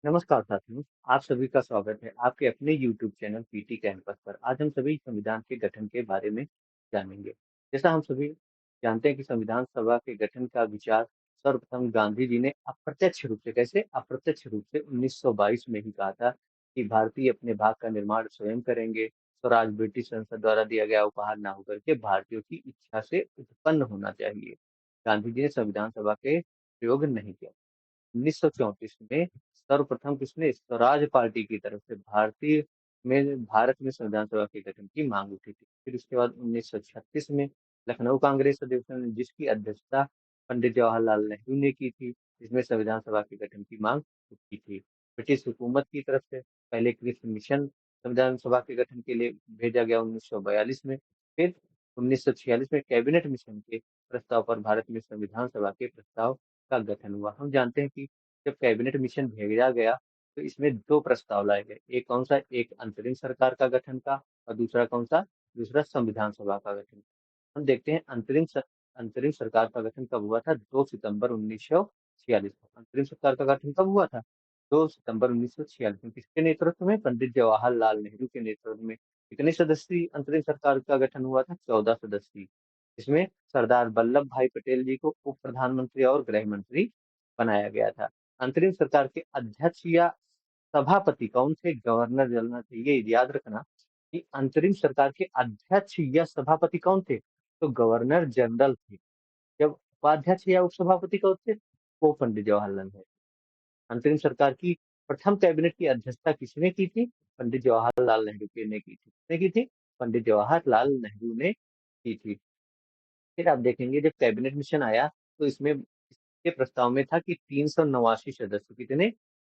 नमस्कार साथियों, आप सभी का स्वागत है आपके अपने YouTube चैनल पीटी कैंपस पर। आज हम सभी संविधान के गठन के बारे में जानेंगे। जैसा हम सभी जानते हैं कि संविधान सभा के गठन का विचार सर्वप्रथम गांधी जी ने अप्रत्यक्ष रूप से 1922 में ही कहा था कि भारतीय अपने भाग का निर्माण स्वयं करेंगे। स्वराज ब्रिटिश संसद द्वारा दिया गया उपहार ना होकर के भारतीयों की इच्छा से उत्पन्न होना चाहिए। गांधी जी ने संविधान सभा के प्रयोग नहीं किया। 1934 में सर्वप्रथम किसने स्वराज पार्टी की तरफ से भारत में संविधान सभा के गठन की मांग उठी थी। फिर उसके बाद 1936 में लखनऊ कांग्रेस अधिवेशन जिसकी अध्यक्षता पंडित जवाहरलाल नेहरू ने की थी, जिसमें संविधान सभा के गठन की मांग उठी थी। ब्रिटिश हुकूमत की तरफ से पहले कृषि मिशन संविधान सभा के गठन के लिए भेजा गया 1942 में। फिर 1946 में कैबिनेट मिशन के प्रस्ताव पर भारत में संविधान सभा के प्रस्ताव का गठन हुआ। हम जानते हैं कि जब कैबिनेट मिशन भेजा गया तो इसमें दो प्रस्ताव लाए गए। एक कौन सा, एक अंतरिम सरकार का गठन का, और दूसरा कौन सा, दूसरा संविधान सभा का गठन। हम देखते हैं अंतरिम सरकार का गठन कब हुआ था। 2 सितंबर 1946 को अंतरिम सरकार का गठन कब हुआ था। 2 सितंबर 1946 में। किसके नेतृत्व में, पंडित जवाहरलाल नेहरू के नेतृत्व में। कितने सदस्यीय अंतरिम सरकार का गठन हुआ था, 14 सदस्यीय। इसमें सरदार वल्लभ भाई पटेल जी को उप प्रधानमंत्री और गृह मंत्री बनाया गया था। अंतरिम सरकार के अध्यक्ष या सभापति कौन थे, गवर्नर जनरल थे। ये याद रखना कि अंतरिम सरकार के अध्यक्ष या सभापति कौन थे, तो गवर्नर जनरल थे। जब उपाध्यक्ष या उपसभापति कौन थे, वो पंडित जवाहरलाल नेहरू। अंतरिम सरकार की प्रथम कैबिनेट की अध्यक्षता किसने की थी, पंडित जवाहरलाल नेहरू ने की थी। किसने की थी, पंडित जवाहरलाल नेहरू ने की थी। फिर आप देखेंगे जब कैबिनेट मिशन आया तो इसमें इसके प्रस्ताव में था कि 389 सदस्य, कितने,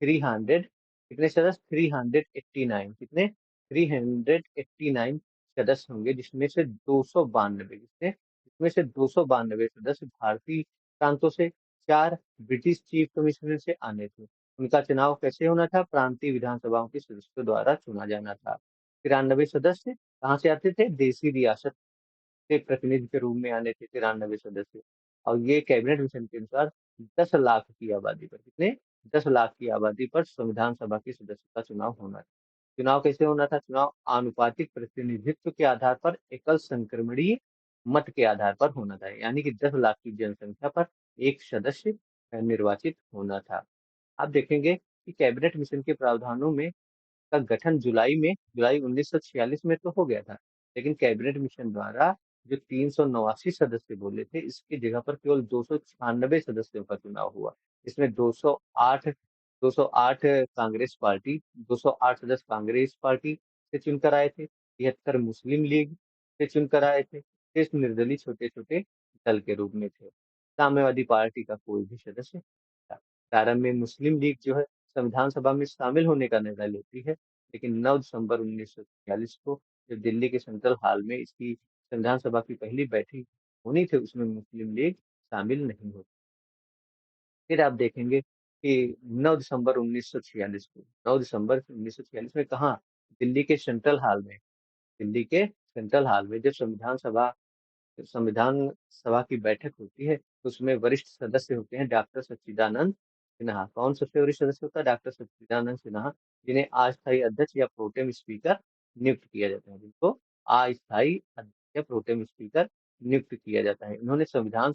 300, कितने सदस्य, 389, कितने, 389 सदस्य होंगे, जिसमें से 292, जिसमें से 292 सदस्य भारतीय प्रांतों से, 4 ब्रिटिश चीफ कमिश्नर से आने थे। उनका चुनाव कैसे होना था, प्रांतीय विधानसभाओं के सदस्यों द्वारा चुना जाना था। 93 सदस्य कहाँ से आते थे, देसी रियासत के प्रतिनिधि के रूप में आने थे 93 सदस्य। और ये कैबिनेट मिशन के अनुसार 10 लाख की आबादी पर, कितने, 10 लाख की आबादी पर संविधान सभा के सदस्य का चुनाव होना था। चुनाव कैसे होना था, चुनाव आनुपातिक प्रतिनिधित्व के आधार पर एकल संक्रमणीय मत के आधार पर होना था। यानी कि 10 लाख की जनसंख्या पर एक सदस्य निर्वाचित होना था। आप देखेंगे कि कैबिनेट मिशन के प्रावधानों में का गठन जुलाई 1946 में तो हो गया था, लेकिन कैबिनेट मिशन द्वारा जो 389 सदस्य बोले थे, इसकी जगह पर केवल 296 सदस्यों का चुनाव हुआ। इसमें 208 कांग्रेस पार्टी 208 सदस्य कांग्रेस पार्टी से चुनकर आए थे, 73 मुस्लिम लीग से चुनकर आए थे, शेष निर्दलीय छोटे छोटे दल के रूप में थे। साम्यवादी पार्टी का कोई भी सदस्य नहीं था। प्रारंभ में मुस्लिम लीग जो है संविधान सभा में शामिल होने का निर्णय लेती है, लेकिन 9 दिसंबर 1946 को जब दिल्ली के सेंट्रल हॉल में इसकी संविधान सभा की पहली बैठक होनी थी, उसमें मुस्लिम लीग शामिल नहीं हुई। फिर आप देखेंगे कि 9 दिसंबर 1946 को 9 दिसंबर 1946 में कहाँ, दिल्ली के सेंट्रल हॉल में, दिल्ली के सेंट्रल हॉल में जब संविधान सभा की बैठक होती है तो उसमें वरिष्ठ सदस्य होते हैं डॉक्टर सच्चिदानंद सिन्हा। कौन सबसे वरिष्ठ सदस्य होता है, डॉक्टर सच्चिदानंद सिन्हा, जिन्हें अस्थायी अध्यक्ष या प्रोटेम स्पीकर नियुक्त किया जाता है, जिनको अस्थायी अध्यक्ष या प्रोटेम स्पीकर नियुक्त किया जाता है। इन्होंने संविधान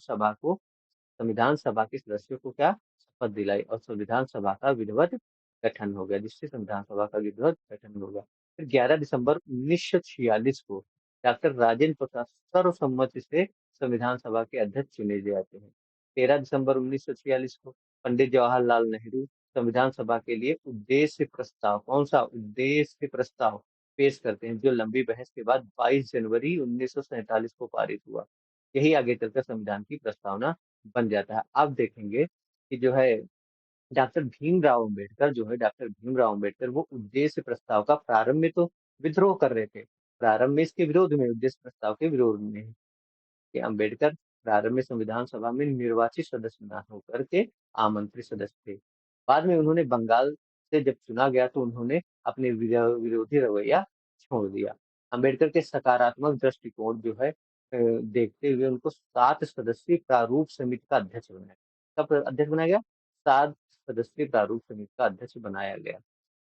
सभा के सदस्यों को क्या, शपथ दिलाई, और संविधान सभा का विधिवत गठन हो गया, जिससे संविधान सभा का विधिवत गठन हो गया। फिर 11 दिसंबर 1946 को डॉक्टर राजेंद्र प्रसाद सर्वसम्मति से संविधान सभा के अध्यक्ष चुने जाते हैं। 13 दिसंबर 1946 को पंडित जवाहरलाल नेहरू संविधान सभा के लिए उद्देश्य प्रस्ताव, कौन सा, उद्देश्य प्रस्ताव पेश करते हैं, जो लंबी बहस के बाद 22 जनवरी 1947 को पारित हुआ। यही आगे चलकर संविधान की प्रस्तावना बन जाता है। आप देखेंगे कि जो है डॉक्टर भीमराव अम्बेडकर वो उद्देश्य प्रस्ताव का प्रारंभ में तो विद्रोह कर रहे थे। प्रारंभ में इसके विरोध में, उद्देश्य प्रस्ताव के विरोध में कि अम्बेडकर प्रारंभ में संविधान सभा में निर्वाचित सदस्य न होकर के आमंत्रित सदस्य थे। बाद में उन्होंने बंगाल से जब चुना गया तो उन्होंने अपने विरोधी रवैया छोड़ दिया। अम्बेडकर के सकारात्मक दृष्टिकोण जो है देखते हुए उनको 7 सदस्यीय प्रारूप समिति का अध्यक्ष बनाया। कब अध्यक्ष बनाया गया, सदस्यीय प्रारूप समिति का अध्यक्ष बनाया गया।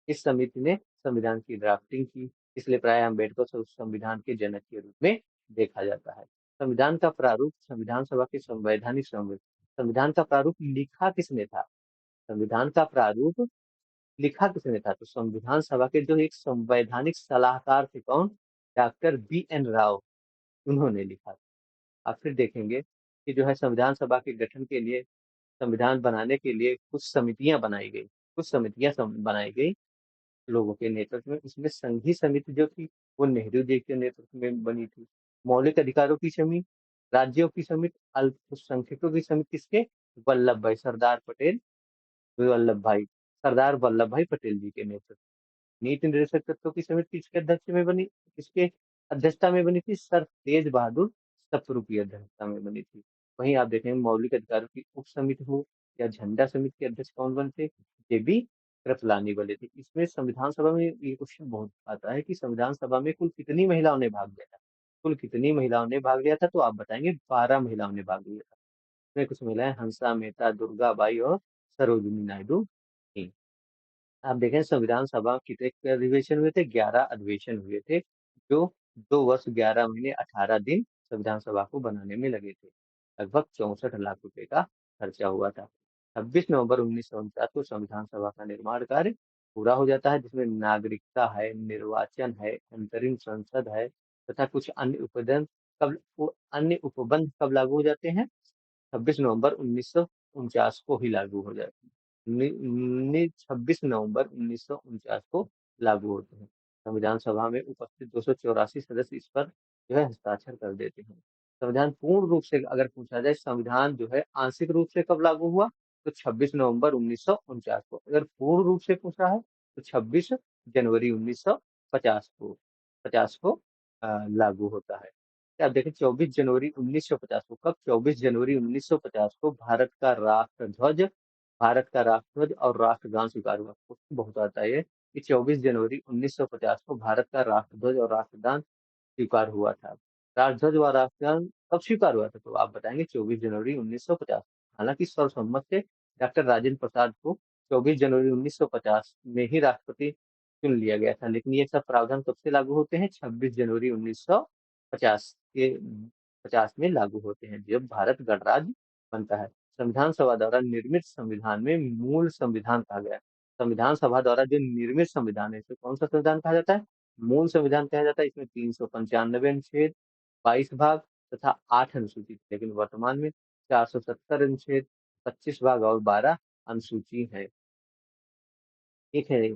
इस समिति ने संविधान की ड्राफ्टिंग की, इसलिए प्राय अम्बेडकर को संविधान के जनक के रूप में देखा जाता है। संविधान का प्रारूप संविधान सभा के संवैधानिक संविधान का प्रारूप लिखा किसने था? संविधान का प्रारूप लिखा किसने था? तो संविधान सभा के जो एक संवैधानिक सलाहकार थे, कौन? Doctor BN. राव, उन्होंने लिखा। आप फिर देखेंगे कि जो है संविधान सभा के गठन के लिए, संविधान बनाने के लिए कुछ समितियां बनाई गई, बनाई गई लोगों के नेतृत्व में। इसमें संघीय समिति जो थी वो नेहरू जी के नेतृत्व में बनी थी। मौलिक अधिकारों की समिति, राज्यों की समिति, अल्पसंख्यकों की समिति किसके? सरदार वल्लभ भाई पटेल जी के नेतृत्व। नीति निर्देशक तत्वों की समिति किसके अध्यक्ष में बनी, किसके अध्यक्षता में बनी थी? सर तेज बहादुर सप्रू की अध्यक्षता में बनी थी। वहीं आप देखेंगे मौलिक अधिकारों की उप समिति हो या झंडा समिति के अध्यक्ष कौन बने थे? जेबी कृपलानी बने थे। इसमें संविधान सभा में ये क्वेश्चन बहुत आता है कि संविधान सभा में कुल कितनी महिलाओं ने भाग लिया था? कुल कितनी महिलाओं ने भाग लिया था? तो आप बताएंगे 12 महिलाओं ने भाग लिया था। इसमें कुछ महिलाएं हंसा मेहता, दुर्गा बाई और सरोजिनी नायडू थी। आप देखें संविधान सभा कितने अधिवेशन हुए थे? 11 अधिवेशन हुए थे, जो 2 वर्ष 11 महीने 18 दिन संविधान सभा को बनाने में लगे थे। लगभग 64 लाख रुपए का खर्चा हुआ था। 26 नवंबर 1949 को संविधान सभा का निर्माण कार्य पूरा हो जाता है, जिसमें नागरिकता है, निर्वाचन है, अंतरिम संसद है तथा कुछ अन्य उपबंध कब लागू हो जाते हैं? 26 नवंबर 1949 को ही लागू हो जाते हैं। 26 नवंबर 1949 को लागू होते हैं। संविधान सभा में उपस्थित 284 सदस्य इस पर जो है हस्ताक्षर कर देते हैं। संविधान पूर्ण रूप से अगर पूछा जाए, संविधान जो है आंशिक रूप से कब लागू हुआ? तो 26 नवंबर 1949 को। अगर पूर्ण रूप से पूछा है तो 26 जनवरी 1950 को 50 को लागू होता है। आप देखें 24 जनवरी 1950 को, कब? 24 जनवरी 1950 को भारत का राष्ट्रध्वज और राष्ट्रगान स्वीकार हुआ। क्वेश्चन बहुत आता है ये कि 24 जनवरी 1950 को भारत का राष्ट्रध्वज और राष्ट्रगान स्वीकार हुआ था। राष्ट्रध्वज व राष्ट्रगान कब स्वीकार हुआ था? तो आप बताएंगे 24 जनवरी 1950। हालांकि सर्वसम्मत से डॉक्टर राजेंद्र प्रसाद को 24 जनवरी 1950 में ही राष्ट्रपति चुन लिया गया था, लेकिन ये सब प्रावधान कब से लागू होते हैं? 26 जनवरी 1950 के 50 में लागू होते हैं, जब भारत गणराज्य बनता है। संविधान सभा द्वारा निर्मित संविधान में मूल संविधान कहा गया है। संविधान सभा द्वारा जो निर्मित संविधान है, इसे कौन सा संविधान कहा जाता है? मूल संविधान कहा जाता है। इसमें 395 अनुच्छेद, 22 भाग तथा 8 अनुसूची, लेकिन वर्तमान में 470 अनुच्छेद, 25 भाग और 12 अनुसूची है। ठीक है।